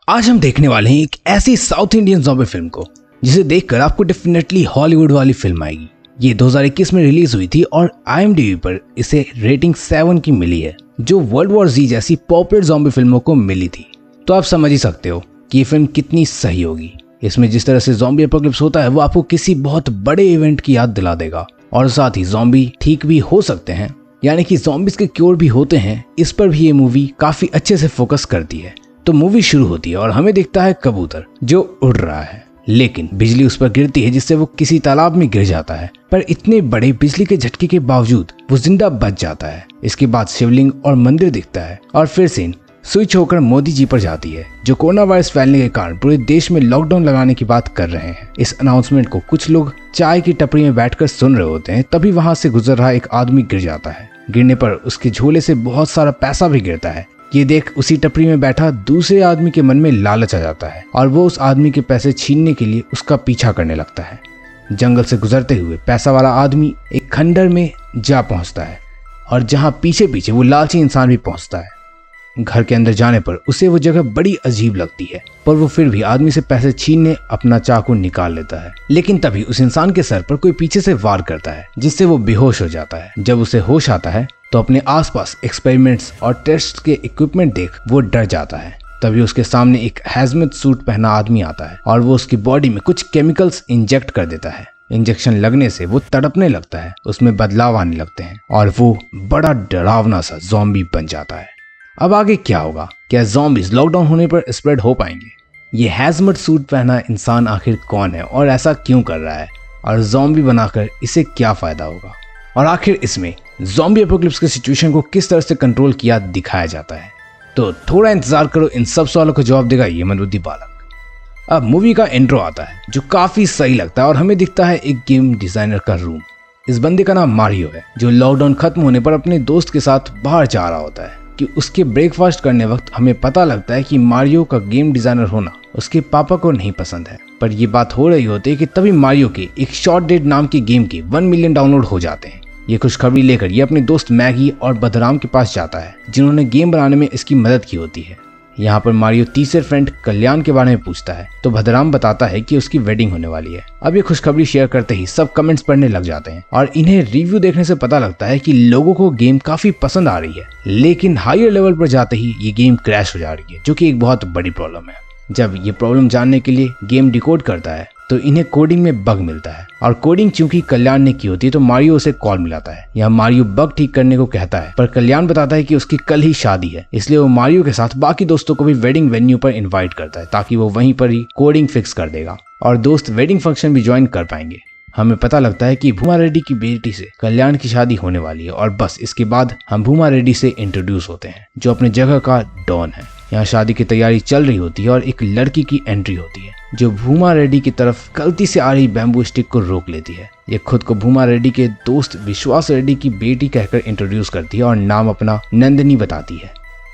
आज हम देखने वाले हैं एक ऐसी साउथ इंडियन ज़ॉम्बी फिल्म को जिसे देखकर आपको डेफिनेटली हॉलीवुड वाली फिल्म आएगी। ये 2021 में रिलीज हुई थी और IMDb पर इसे रेटिंग 7 की मिली है, जो वर्ल्ड वॉर Z जैसी पॉपुलर ज़ॉम्बी फिल्मों को मिली थी। तो आप समझ ही सकते हो कि ये फिल्म कितनी सही होगी। इसमें जिस तरह से ज़ॉम्बी एपोकलिप्स होता है वो आपको किसी बहुत बड़े इवेंट की याद दिला देगा, और साथ ही ज़ॉम्बी ठीक भी हो सकते हैं, यानी कि ज़ॉम्बीज के क्योर भी होते हैं। इस पर भी ये मूवी काफी अच्छे से फोकस करती है। तो मूवी शुरू होती है और हमें दिखता है कबूतर जो उड़ रहा है, लेकिन बिजली उस पर गिरती है जिससे वो किसी तालाब में गिर जाता है। पर इतने बड़े बिजली के झटके के बावजूद वो जिंदा बच जाता है। इसके बाद शिवलिंग और मंदिर दिखता है और फिर सीन स्विच होकर मोदी जी पर जाती है, जो कोरोना वायरस फैलने के कारण पूरे देश में लॉकडाउन लगाने की बात कर रहे हैं। इस अनाउंसमेंट को कुछ लोग चाय की टपरी में बैठकर सुन रहे होते हैं, तभी वहां से गुजर रहा एक आदमी गिर जाता है। गिरने पर उसके झोले से बहुत सारा पैसा भी गिरता है। ये देख उसी टपरी में बैठा दूसरे आदमी के मन में लालच आ जाता है और वो उस आदमी के पैसे छीनने के लिए उसका पीछा करने लगता है। जंगल से गुजरते हुए पैसा वाला आदमी एक खंडर में जा पहुंचता है और जहां पीछे पीछे वो लालची इंसान भी पहुंचता है। घर के अंदर जाने पर उसे वो जगह बड़ी अजीब लगती है, पर वो फिर भी आदमी से पैसे छीनने अपना चाकू निकाल लेता है। लेकिन तभी उस इंसान के सर पर कोई पीछे से वार करता है, जिससे वो बेहोश हो जाता है। जब उसे होश आता है तो अपने आसपास एक्सपेरिमेंट्स और टेस्ट के इक्विपमेंट देख वो डर जाता है। तभी उसके सामने एक हैजमेट सूट पहना आदमी आता है और वो उसकी बॉडी में कुछ केमिकल्स इंजेक्ट कर देता है। इंजेक्शन लगने से वो तड़पने लगता है, उसमें बदलाव आने लगते हैं और वो बड़ा डरावना सा ज़ॉम्बी बन जाता है। अब आगे क्या होगा? क्या ज़ॉम्बीज लॉकडाउन होने पर स्प्रेड हो पाएंगे? ये हैजमेट सूट पहना इंसान आखिर कौन है और ऐसा क्यों कर रहा है, और ज़ॉम्बी बनाकर इसे क्या फायदा होगा, और आखिर इसमें ज़ॉम्बी एपोकलिप्स के सिचुएशन को किस तरह से कंट्रोल किया दिखाया जाता है? तो थोड़ा इंतजार करो, इन सब सवालों का जवाब देगा ये मंदबुद्धि बालक। अब मूवी का इंट्रो आता है जो काफी सही लगता है और हमें दिखता है एक गेम डिजाइनर का रूम। इस बंदे का नाम मारियो है, जो लॉकडाउन खत्म होने पर अपने दोस्त के साथ बाहर जा रहा होता है। कि उसके ब्रेकफास्ट करने वक्त हमें पता लगता है कि मारियो का गेम डिजाइनर होना उसके पापा को नहीं पसंद है। पर यह बात हो रही होती है कि तभी मारियो के एक शॉर्ट डेड नाम के गेम के 1 मिलियन डाउनलोड हो जाते हैं। ये खुशखबरी लेकर ये अपने दोस्त मैगी और बदराम के पास जाता है, जिन्होंने गेम बनाने में इसकी मदद की होती है। यहाँ पर मारियो तीसरे फ्रेंड कल्याण के बारे में पूछता है तो भद्राम बताता है कि उसकी वेडिंग होने वाली है। अब ये खुशखबरी शेयर करते ही सब कमेंट्स पढ़ने लग जाते हैं और इन्हें रिव्यू देखने से पता लगता है कि लोगों को गेम काफी पसंद आ रही है, लेकिन हायर लेवल पर जाते ही ये गेम क्रैश हो जा रही है, जो कि एक बहुत बड़ी प्रॉब्लम है। जब ये प्रॉब्लम जानने के लिए गेम डिकोड करता है तो इन्हें कोडिंग में बग मिलता है, और कोडिंग चूंकि कल्याण ने की होती है तो मारियो उसे कॉल मिलाता है। यहाँ मारियो बग ठीक करने को कहता है, पर कल्याण बताता है कि उसकी कल ही शादी है, इसलिए वो मारियो के साथ बाकी दोस्तों को भी वेडिंग वेन्यू पर इनवाइट करता है, ताकि वो वहीं पर ही कोडिंग फिक्स कर देगा और दोस्त वेडिंग फंक्शन भी ज्वाइन कर पाएंगे। हमें पता लगता है कि भूमा रेड्डी की बेटी से कल्याण की शादी होने वाली है, और बस इसके बाद हम भूमा रेड्डी से इंट्रोड्यूस होते हैं, जो अपने जगह का डॉन है। यहाँ शादी की तैयारी चल रही होती है और एक लड़की की एंट्री होती है, जो भूमा रेड्डी की तरफ गलती से आ रही बैम्बू स्टिक को रोक लेती है। ये खुद को भूमा रेड्डी के दोस्त विश्वास रेड्डी की बेटी कहकर इंट्रोड्यूस करती है और नाम अपना नंदिनी बताती है।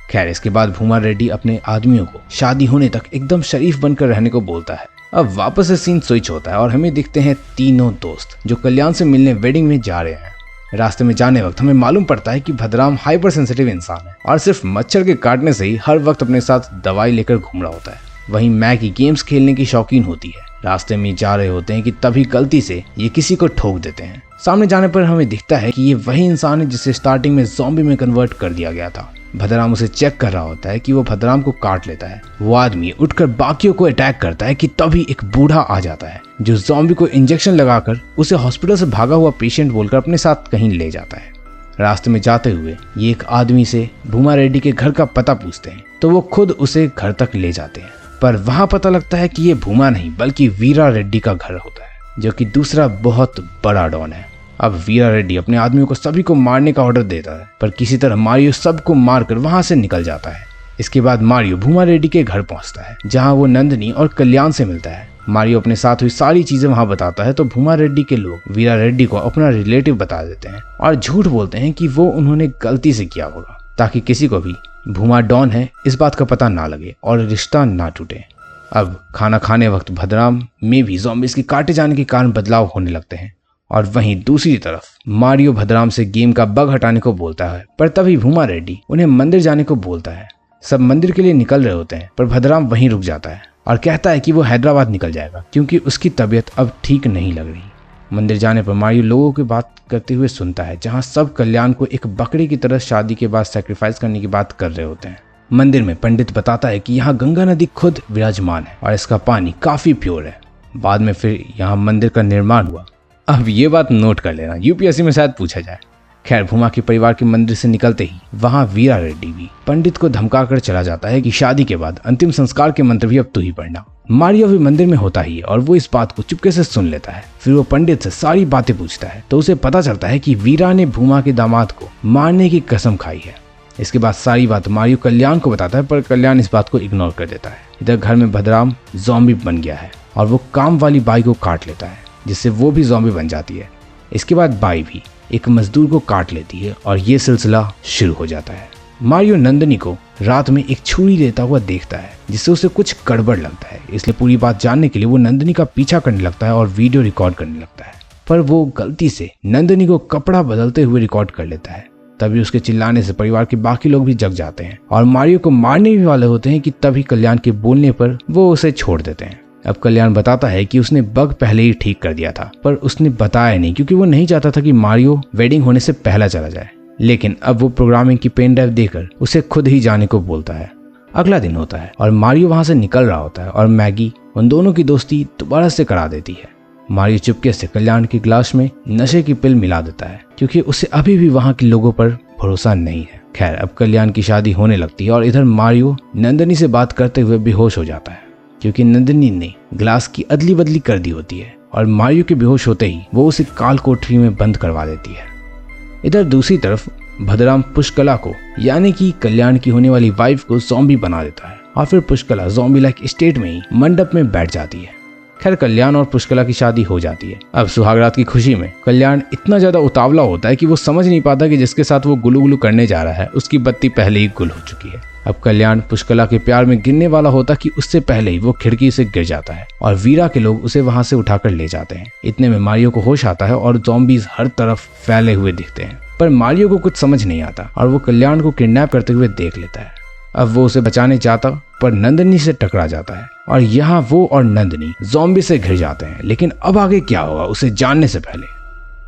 खैर, इसके बाद भूमा रेड्डी अपने आदमियों को शादी होने तक एकदम शरीफ बनकर रहने को बोलता है। अब वापस से सीन स्विच होता है और हमें दिखते हैं तीनों दोस्त जो कल्याण से मिलने वेडिंग में जा रहे हैं। रास्ते में जाने वक्त हमें मालूम पड़ता है कि भद्राम हाइपर सेंसिटिव इंसान है और सिर्फ मच्छर के काटने से ही हर वक्त अपने साथ दवाई लेकर घूम रहा होता है। वहीं मैगी गेम्स खेलने की शौकीन होती है। रास्ते में जा रहे होते हैं कि तभी गलती से ये किसी को ठोक देते हैं। सामने जाने पर हमें दिखता है कि ये वही इंसान है जिसे स्टार्टिंग में ज़ॉम्बी में कन्वर्ट कर दिया गया था। भद्राम उसे चेक कर रहा होता है कि वो भद्राम को काट लेता है। वो आदमी उठकर बाकियों को अटैक करता है कि तभी एक बूढ़ा आ जाता है, जो ज़ॉम्बी को इंजेक्शन लगाकर उसे हॉस्पिटल से भागा हुआ पेशेंट बोलकर अपने साथ कहीं ले जाता है। रास्ते में जाते हुए ये एक आदमी से भूमा रेड्डी के घर का पता पूछते हैं, तो वो खुद उसे घर तक ले जाते हैं। पर वहां पता लगता है कि ये भूमा नहीं बल्कि वीरा रेड्डी का घर होता है, जो कि दूसरा बहुत बड़ा डॉन है। अब वीरा रेड्डी अपने आदमियों को सभी को मारने का ऑर्डर देता है, पर किसी तरह मारियो सबको मारकर वहां से निकल जाता है। इसके बाद मारियो भूमा रेड्डी के घर पहुंचता है, जहां वो नंदिनी और कल्याण से मिलता है। मारियो अपने साथ हुई सारी चीजें वहां बताता है, तो भूमा रेड्डी के लोग वीरा रेड्डी को अपना रिलेटिव बता देते हैं और झूठ बोलते हैं कि वो उन्होंने गलती से किया होगा, ताकि किसी को भी भूमा डॉन है इस बात का पता ना लगे और रिश्ता ना टूटे। अब खाना खाने वक्त भद्राम में भी ज़ॉम्बीज के काटे जाने के कारण बदलाव होने लगते हैं, और वहीं दूसरी तरफ मारियो भद्राम से गेम का बग हटाने को बोलता है, पर तभी भूमा रेड्डी उन्हें मंदिर जाने को बोलता है। सब मंदिर के लिए निकल रहे होते हैं, पर भद्राम वहीं रुक जाता है और कहता है कि वो हैदराबाद निकल जाएगा क्योंकि उसकी तबीयत अब ठीक नहीं लग रही। मंदिर जाने पर मारियो लोगों की बात करते हुए सुनता है, जहाँ सब कल्याण को एक बकरी की तरह शादी के बाद सैक्रिफाइस करने की बात कर रहे होते हैं। मंदिर में पंडित बताता है कि यहाँ गंगा नदी खुद विराजमान है और इसका पानी काफी प्योर है। बाद में फिर यहाँ मंदिर का निर्माण हुआ। अब ये बात नोट कर लेना, यूपीएससी में शायद पूछा जाए। खैर, भूमा के परिवार के मंदिर से निकलते ही वहाँ वीरा रेड्डी भी पंडित को धमका कर चला जाता है कि शादी के बाद अंतिम संस्कार के मंत्र भी अब तू ही पढ़ना। मारियो भी मंदिर में होता ही और वो इस बात को चुपके से सुन लेता है। फिर वो पंडित से सारी बातें पूछता है तो उसे पता चलता है कि वीरा ने भूमा के दामाद को मारने की कसम खाई है। इसके बाद सारी बात मारियो कल्याण को बताता है, पर कल्याण इस बात को इग्नोर कर देता है। इधर घर में भद्राम ज़ॉम्बी बन गया है और वो काम वाली बाई को काट लेता है, जिससे वो भी ज़ॉम्बी बन जाती है। इसके बाद बाई भी एक मजदूर को काट लेती है और ये सिलसिला शुरू हो जाता है। मारियो नंदिनी को रात में एक छुरी लेता हुआ देखता है, जिससे उसे कुछ गड़बड़ लगता है। इसलिए पूरी बात जानने के लिए वो नंदिनी का पीछा करने लगता है और वीडियो रिकॉर्ड करने लगता है, पर वो गलती से नंदिनी को कपड़ा बदलते हुए रिकॉर्ड कर लेता है। तभी उसके चिल्लाने से परिवार के बाकी लोग भी जग जाते हैं और मारियो को मारने भी वाले होते हैं कि तभी कल्याण के बोलने पर वो उसे छोड़ देते हैं। अब कल्याण बताता है कि उसने बग पहले ही ठीक कर दिया था, पर उसने बताया नहीं क्योंकि वो नहीं चाहता था कि मारियो वेडिंग होने से पहले चला जाए। लेकिन अब वो प्रोग्रामिंग की पेन ड्राइव देकर उसे खुद ही जाने को बोलता है। अगला दिन होता है और मारियो वहां से निकल रहा होता है और मैगी उन दोनों की दोस्ती दोबारा से करा देती है। मारियो चुपके से कल्याण के ग्लास में नशे की पिल मिला देता है क्योंकि उसे अभी भी वहां के लोगों पर भरोसा नहीं है। खैर, अब कल्याण की शादी होने लगती है और इधर मारियो नंदिनी से बात करते हुए बेहोश हो जाता है क्योंकि नंदिनी ने ग्लास की अदली बदली कर दी होती है और मारियो के बेहोश होते ही वो उसे काल कोठरी में बंद करवा देती है। इधर दूसरी तरफ भद्राम पुष्कला को, यानी कि कल्याण की होने वाली वाइफ को ज़ॉम्बी बना देता है और फिर पुष्कला ज़ॉम्बी लाइक स्टेट में ही मंडप में बैठ जाती है। खैर, कल्याण और पुष्कला की शादी हो जाती है। अब सुहागरात की खुशी में कल्याण इतना ज्यादा उतावला होता है कि वो समझ नहीं पाता कि जिसके साथ वो गुलू गुलू करने जा रहा है उसकी बत्ती पहले ही गुल हो चुकी है। अब कल्याण पुष्कला के प्यार में गिरने वाला होता कि उससे पहले ही वो खिड़की से गिर जाता है और वीरा के लोग उसे वहां से उठाकर ले जाते हैं। इतने में मारियो को होश आता है और ज़ॉम्बीज हर तरफ फैले हुए दिखते हैं, पर मारियो को कुछ समझ नहीं आता और वो कल्याण को किडनैप करते हुए देख लेता है। अब वो उसे बचाने चाहता पर नंदिनी से टकरा जाता है और यहाँ वो और नंदिनी ज़ॉम्बी से घिर जाते हैं। लेकिन अब आगे क्या होगा उसे जानने से पहले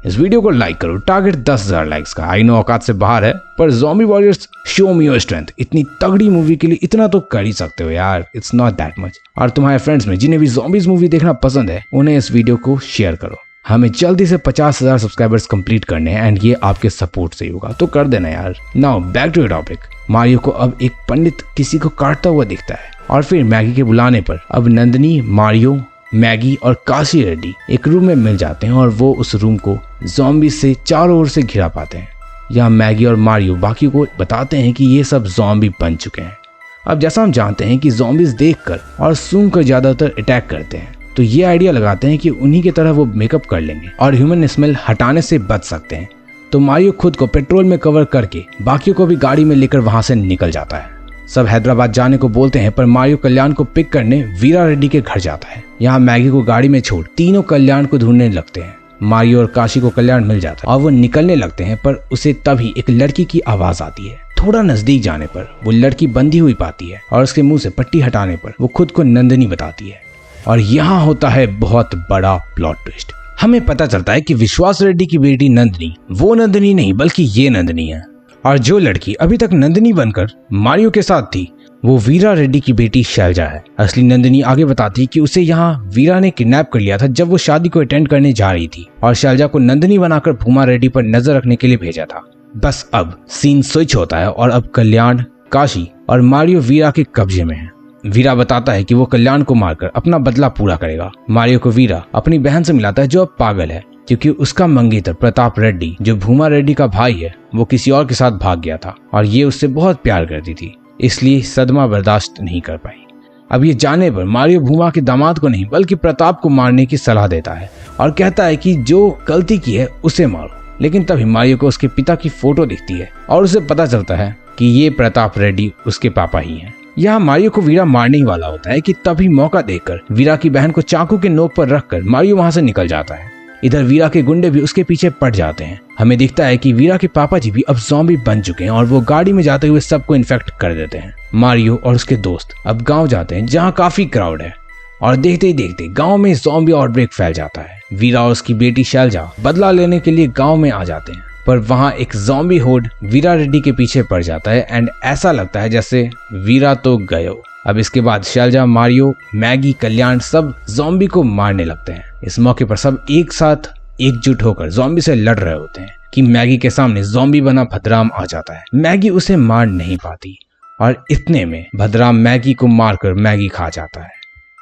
इस वीडियो को लाइक करो। टारगेट 10,000 लाइक्स का। आई नो औकात से बाहर है, पर zombie warriors show me your strength. इतनी तगड़ी मूवी के लिए इतना तो कर ही सकते हो यार, इट्स नॉट दैट मच। और तुम्हारे फ्रेंड्स में जिन्हें भी ज़ॉम्बीज मूवी देखना पसंद है उन्हें इस वीडियो को शेयर करो। हमें जल्दी से 50,000 सब्सक्राइबर्स कंप्लीट करने हैं एंड ये आपके सपोर्ट से ही होगा, तो कर देना यार। Now back to topic. Mario को अब एक पंडित किसी को काटता हुआ दिखता है और फिर मैगी के बुलाने पर अब नंदिनी, मारियो, मैगी और काशी रेड्डी एक रूम में मिल जाते हैं और वो उस रूम को ज़ॉम्बी से चारों ओर से घिरा पाते हैं। यहाँ मैगी और मारियो बाकी को बताते हैं कि ये सब ज़ॉम्बी बन चुके हैं। अब जैसा हम जानते हैं कि ज़ॉम्बीज देखकर और सूंघकर ज्यादातर अटैक करते हैं, तो ये आइडिया लगाते हैं कि उन्हीं की तरह वो मेकअप कर लेंगे और ह्यूमन स्मेल हटाने से बच सकते हैं। तो मारियो खुद को पेट्रोल में कवर करके बाकियों को भी गाड़ी में लेकर वहां से निकल जाता है। सब हैदराबाद जाने को बोलते हैं, पर मारियो कल्याण को पिक करने वीरा रेड्डी के घर जाता है। यहाँ मैगी को गाड़ी में छोड़ तीनों कल्याण को ढूंढने लगते हैं। मारियो और काशी को कल्याण मिल जाता है और वो निकलने लगते हैं, पर उसे तभी एक लड़की की आवाज आती है। थोड़ा नजदीक जाने पर वो लड़की बंधी हुई पाती है और उसके मुंह से पट्टी हटाने पर वो खुद को नंदिनी बताती है। और यहाँ होता है बहुत बड़ा प्लॉट ट्विस्ट। हमें पता चलता है कि विश्वास रेड्डी की बेटी नंदिनी वो नंदिनी नहीं बल्कि ये नंदिनी है, और जो लड़की अभी तक नंदिनी बनकर मारियो के साथ थी वो वीरा रेड्डी की बेटी शैलजा है। असली नंदिनी आगे बताती है कि उसे यहाँ वीरा ने किडनैप कर लिया था जब वो शादी को अटेंड करने जा रही थी और शैलजा को नंदिनी बनाकर भूमा रेड्डी पर नजर रखने के लिए भेजा था। बस अब सीन स्विच होता है और अब कल्याण, काशी और मारियो वीरा के कब्जे में है। वीरा बताता है कि वो कल्याण को मारकर अपना बदला पूरा करेगा। मारियो को वीरा अपनी बहन से मिलाता है जो अब पागल है क्योंकि उसका मंगेतर प्रताप रेड्डी जो भूमा रेड्डी का भाई है वो किसी और के साथ भाग गया था और ये उससे बहुत प्यार करती थी, इसलिए सदमा बर्दाश्त नहीं कर पाई। अब ये जानने पर मारियो भूमा के दामाद को नहीं बल्कि प्रताप को मारने की सलाह देता है और कहता है कि जो गलती की है उसे मारो। लेकिन तभी मारियो को उसके पिता की फोटो दिखती है और उसे पता चलता है कि ये प्रताप रेड्डी उसके पापा ही हैं। यहाँ मारियो को वीरा मारने ही वाला होता है कि तभी मौका देखकर वीरा की बहन को चाकू के नोक पर रखकर मारियो वहां से निकल जाता है। इधर वीरा के गुंडे भी उसके पीछे पड़ जाते हैं। हमें दिखता है कि वीरा के पापा जी भी अब ज़ॉम्बी बन चुके हैं और वो गाड़ी में जाते हुए सबको इन्फेक्ट कर देते हैं। मारियो और उसके दोस्त अब गांव जाते हैं जहां काफी क्राउड है और देखते ही देखते गांव में ज़ॉम्बी आउटब्रेक फैल जाता है। वीरा और उसकी बेटी शैलजा बदला लेने के लिए गांव में आ जाते हैं, पर वहां एक ज़ॉम्बी होड वीरा रेड्डी के पीछे पड़ जाता है एंड ऐसा लगता है जैसे वीरा तो गए हो। अब इसके बाद शैलजा, मारियो, मैगी, कल्याण सब ज़ॉम्बी को मारने लगते हैं। इस मौके पर सब एक साथ एकजुट होकर ज़ॉम्बी से लड़ रहे होते हैं कि मैगी के सामने ज़ॉम्बी बना भद्राम आ जाता है। मैगी उसे मार नहीं पाती और इतने में भद्राम मैगी को मारकर मैगी खा जाता है।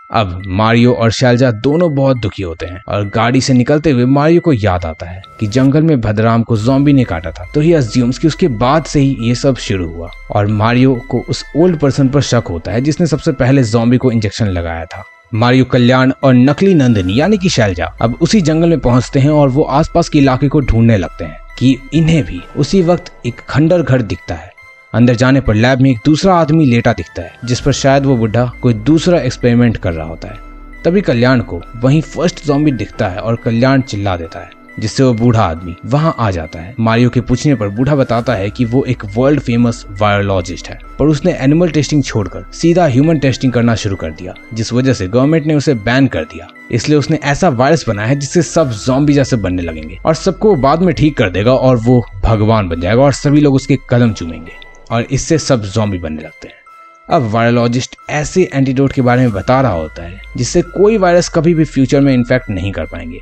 अब मारियो और शैलजा दोनों बहुत दुखी होते हैं और गाड़ी से निकलते हुए मारियो को याद आता है कि जंगल में भद्राम को ज़ॉम्बी ने काटा था, तो ही अज्यूम्स कि उसके बाद से ही ये सब शुरू हुआ और मारियो को उस ओल्ड पर्सन पर शक होता है जिसने सबसे पहले ज़ॉम्बी को इंजेक्शन लगाया था। मारियो, कल्याण और नकली नंदिनी यानी कि शैलजा अब उसी जंगल में पहुंचते हैं और वो आसपास के इलाके को ढूंढने लगते हैं कि इन्हें भी उसी वक्त एक खंडर घर दिखता है। अंदर जाने पर लैब में एक दूसरा आदमी लेटा दिखता है जिस पर शायद वो बुढ़ा कोई दूसरा एक्सपेरिमेंट कर रहा होता है। तभी कल्याण को वहीं फर्स्ट ज़ॉम्बी दिखता है और कल्याण चिल्ला देता है, जिससे वो बूढ़ा आदमी वहां आ जाता है। मारियो के पूछने पर बूढ़ा बताता है कि वो एक वर्ल्ड फेमस वायरोलॉजिस्ट है, पर उसने एनिमल टेस्टिंग छोड़कर सीधा ह्यूमन टेस्टिंग करना शुरू कर दिया, जिस वजह से गवर्नमेंट ने उसे बैन कर दिया। इसलिए उसने ऐसा वायरस बनाया है जिससे सब ज़ॉम्बी जैसे बनने लगेंगे और सबको बाद में ठीक कर देगा और वो भगवान बन जाएगा और सभी लोग उसके कदम चूमेंगे और इससे सब ज़ॉम्बी बनने लगते हैं। अब वायरोलॉजिस्ट ऐसे एंटीडोट के बारे में बता रहा होता है जिससे कोई वायरस कभी भी फ्यूचर में इन्फेक्ट नहीं कर पाएंगे,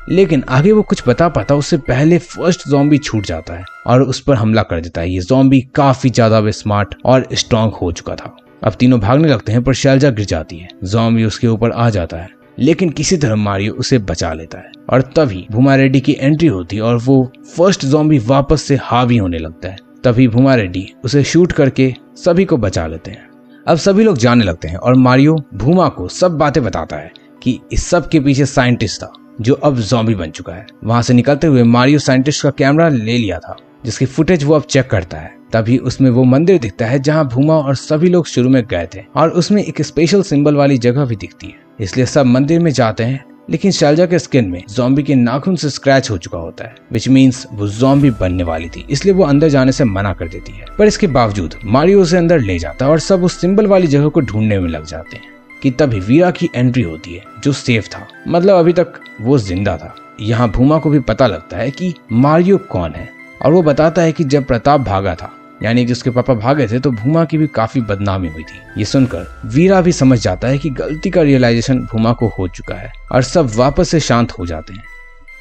लेकिन आगे वो कुछ बता पाता उससे पहले फर्स्ट ज़ॉम्बी छूट जाता है और उस पर हमला कर देता है। ये ज़ॉम्बी काफी ज्यादा स्मार्ट और स्ट्रॉन्ग हो चुका था। अब तीनों भागने लगते हैं पर शैलजा गिर जाती है। ज़ॉम्बी उसके ऊपर आ जाता है, लेकिन किसी तरह मारियो उसे बचा लेता है और तभी भूमा रेड्डी की एंट्री होती है और वो फर्स्ट ज़ॉम्बी वापस से हावी होने लगता है। तभी भूमा रेड्डी उसे शूट करके सभी को बचा लेते हैं। अब सभी लोग जाने लगते हैं और मारियो भूमा को सब बातें बताता है कि इस सब के पीछे साइंटिस्ट था जो अब ज़ॉम्बी बन चुका है। वहां से निकलते हुए मारियो साइंटिस्ट का कैमरा ले लिया था जिसकी फुटेज वो अब चेक करता है। तभी उसमें वो मंदिर दिखता है जहां भूमा और सभी लोग शुरू में गए थे और उसमें एक स्पेशल सिंबल वाली जगह भी दिखती है। इसलिए सब मंदिर में जाते हैं, लेकिन शैलजा के स्किन में ज़ॉम्बी के नाखून से स्क्रैच हो चुका होता है, विच मीन्स वो ज़ॉम्बी बनने वाली थी, इसलिए वो अंदर जाने से मना कर देती है। पर इसके बावजूद मारियो उसे अंदर ले जाता है और सब उस सिंबल वाली जगह को ढूंढने में लग जाते हैं कि तभी वीरा की एंट्री होती है जो सेफ था, मतलब अभी तक वो जिंदा था। यहाँ भूमा को भी पता लगता है कि मारियो कौन है और वो बताता है कि जब प्रताप भागा था, यानी कि उसके पापा भागे थे, तो भूमा की भी काफी बदनामी हुई थी। ये सुनकर वीरा भी समझ जाता है कि गलती का रियलाइजेशन भूमा को हो चुका है और सब वापस से शांत हो जाते हैं।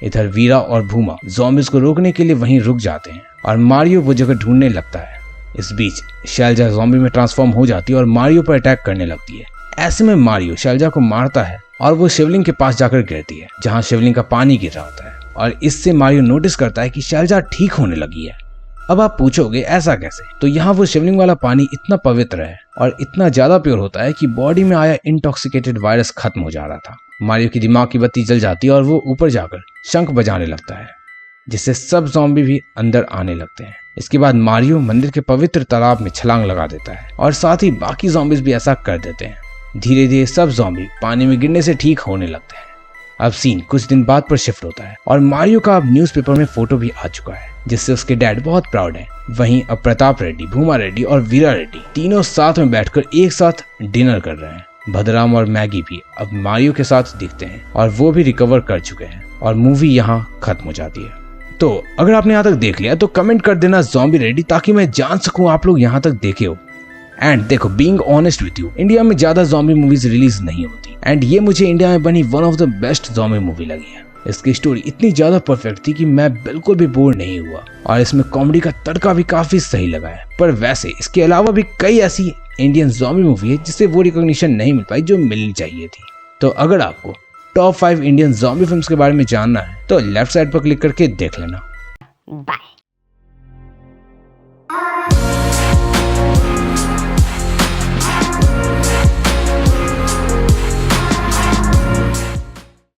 इधर वीरा और भूमा ज़ॉम्बीज़ को रोकने के लिए वहीं रुक जाते हैं और मारियो वो जगह ढूंढने लगता है। इस बीच शैलजा ज़ॉम्बी में ट्रांसफॉर्म हो जाती है और मारियो पर अटैक करने लगती है। ऐसे में मारियो शैलजा को मारता है और वो शिवलिंग के पास जाकर गिरती है जहाँ शिवलिंग का पानी गिर रहा होता है और इससे मारियो नोटिस करता है कि शैलजा ठीक होने लगी है। अब आप पूछोगे ऐसा कैसे? तो यहाँ वो शिवलिंग वाला पानी इतना पवित्र है और इतना ज्यादा प्योर होता है कि बॉडी में आया इंटॉक्सिकेटेड वायरस खत्म हो जा रहा था। मारियो की दिमाग की बत्ती जल जाती है और वो ऊपर जाकर शंख बजाने लगता है, जिससे सब ज़ॉम्बी भी अंदर आने लगते हैं। इसके बाद मारियो मंदिर के पवित्र तालाब में छलांग लगा देता है और साथ ही बाकी ज़ॉम्बीज भी ऐसा कर देते हैं। धीरे धीरे सब ज़ॉम्बी पानी में गिरने से ठीक होने लगते हैं। अब सीन कुछ दिन बाद पर शिफ्ट होता है और मारियो का अब न्यूज़पेपर में फोटो भी आ चुका है, जिससे उसके डैड बहुत प्राउड हैं। वहीं अब प्रताप रेड्डी, भूमा रेड्डी और वीरा रेड्डी तीनों साथ में बैठकर एक साथ डिनर कर रहे हैं। भद्राम और मैगी भी अब मारियो के साथ दिखते हैं और वो भी रिकवर कर चुके हैं और मूवी यहाँ खत्म हो जाती है। तो अगर आपने यहाँ तक देख लिया तो कमेंट कर देना ज़ॉम्बी रेडी, ताकि मैं जान सकूं आप लोग यहाँ तक देखे हो। एंड देखो, being honest with you, India में ज्यादा ज़ॉम्बी मूवीज रिलीज नहीं होती एंड ये मुझे इंडिया में बनी one of the best zombie movie लगी है। इसकी स्टोरी इतनी ज्यादा परफेक्ट थी कि मैं बिल्कुल भी बोर नहीं हुआ और इसमें कॉमेडी का तड़का भी काफी सही लगा है। पर वैसे इसके अलावा भी कई ऐसी इंडियन ज़ॉम्बी मूवी है जिससे वो रिकॉग्निशन नहीं मिल पाई जो मिलनी चाहिए थी। तो अगर आपको टॉप 5 इंडियन ज़ॉम्बी फिल्म्स के बारे में जानना है तो लेफ्ट साइड पर क्लिक करके देख लेना। बाय।